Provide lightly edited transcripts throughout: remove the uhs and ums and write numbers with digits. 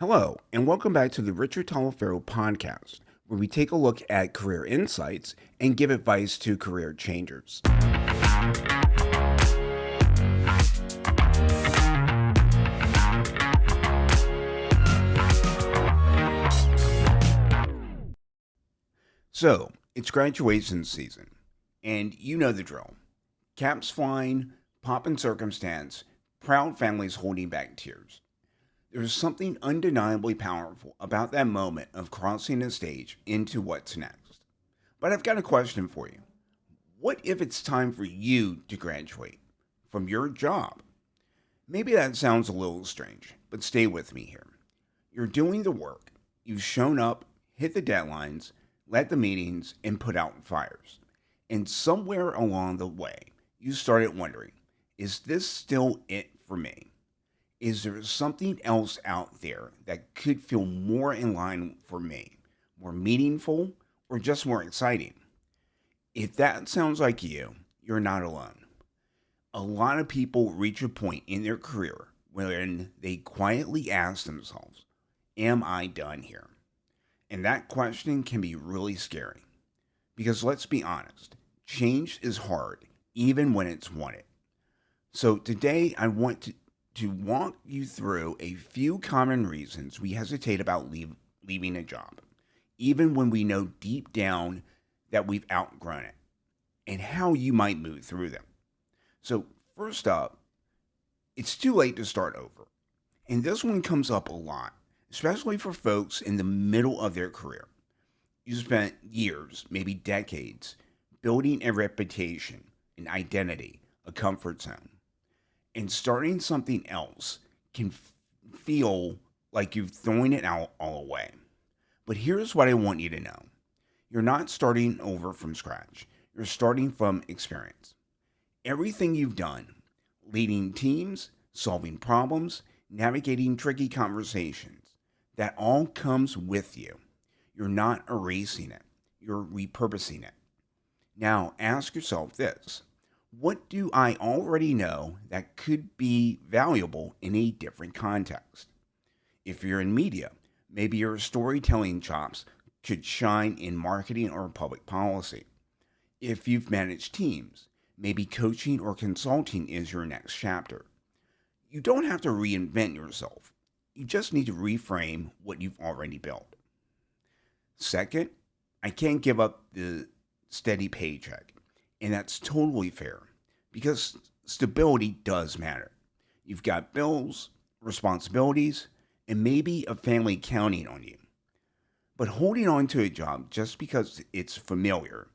Hello, and welcome back to the Richard Taliaferro podcast, where we take a look at career insights and give advice to career changers. So, it's graduation season, and you know the drill. Caps flying, pomp and circumstance, proud families holding back tears. There's something undeniably powerful about that moment of crossing the stage into what's next. But I've got a question for you. What if it's time for you to graduate from your job? Maybe that sounds a little strange, but stay with me here. You're doing the work, you've shown up, hit the deadlines, led the meetings, and put out fires. And somewhere along the way, you started wondering, is this still it for me? Is there something else out there that could feel more in line for me, more meaningful, or just more exciting? If that sounds like you're not alone. A lot of people reach a point in their career when they quietly ask themselves, am I done here? And that question can be really scary. Because let's be honest, change is hard, even when it's wanted. So today I want to walk you through a few common reasons we hesitate about leaving a job, even when we know deep down that we've outgrown it, and how you might move through them. So, first up, it's too late to start over. And this one comes up a lot, especially for folks in the middle of their career. You spent years, maybe decades, building a reputation, an identity, a comfort zone. And starting something else can feel like you've thrown it out all away. But here's what I want you to know. You're not starting over from scratch. You're starting from experience. Everything you've done, leading teams, solving problems, navigating tricky conversations, that all comes with you. You're not erasing it. You're repurposing it. Now ask yourself this. What do I already know that could be valuable in a different context? If you're in media, maybe your storytelling chops could shine in marketing or public policy. If you've managed teams, maybe coaching or consulting is your next chapter. You don't have to reinvent yourself. You just need to reframe what you've already built. Second, I can't give up the steady paycheck. And that's totally fair because stability does matter. You've got bills, responsibilities, and maybe a family counting on you. But holding on to a job just because it's familiar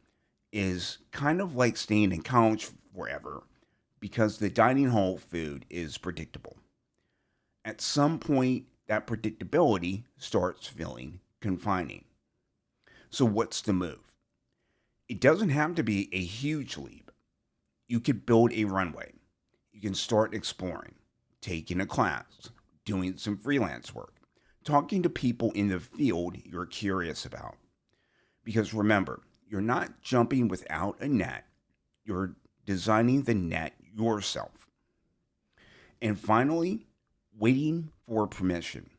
is kind of like staying in college forever because the dining hall food is predictable. At some point, that predictability starts feeling confining. So, what's the move? It doesn't have to be a huge leap. You could build a runway. You can start exploring, taking a class, doing some freelance work, talking to people in the field you're curious about. Because remember, you're not jumping without a net, you're designing the net yourself. And finally, waiting for permission.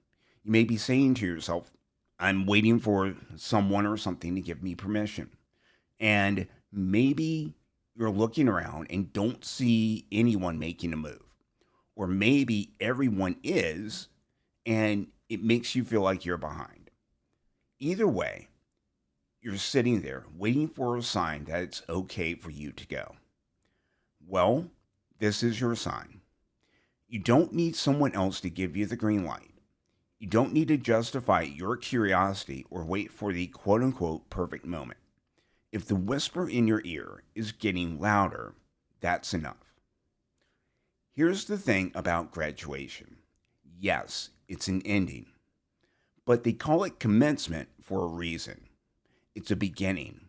You may be saying to yourself, I'm waiting for someone or something to give me permission. And maybe you're looking around and don't see anyone making a move. Or maybe everyone is, and it makes you feel like you're behind. Either way, you're sitting there waiting for a sign that it's okay for you to go. Well, this is your sign. You don't need someone else to give you the green light. You don't need to justify your curiosity or wait for the quote unquote perfect moment. If the whisper in your ear is getting louder, that's enough. Here's the thing about graduation. Yes, it's an ending, but they call it commencement for a reason. It's a beginning.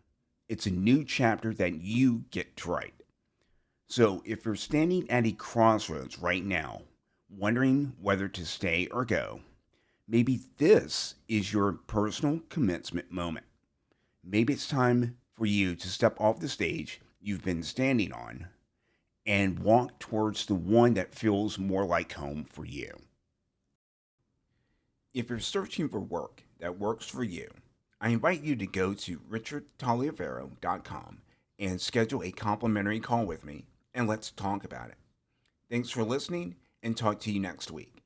It's a new chapter that you get to write. So if you're standing at a crossroads right now, wondering whether to stay or go, maybe this is your personal commencement moment. Maybe it's time for you to step off the stage you've been standing on and walk towards the one that feels more like home for you. If you're searching for work that works for you, I invite you to go to richardtaliaferro.com and schedule a complimentary call with me, and let's talk about it. Thanks for listening, and talk to you next week.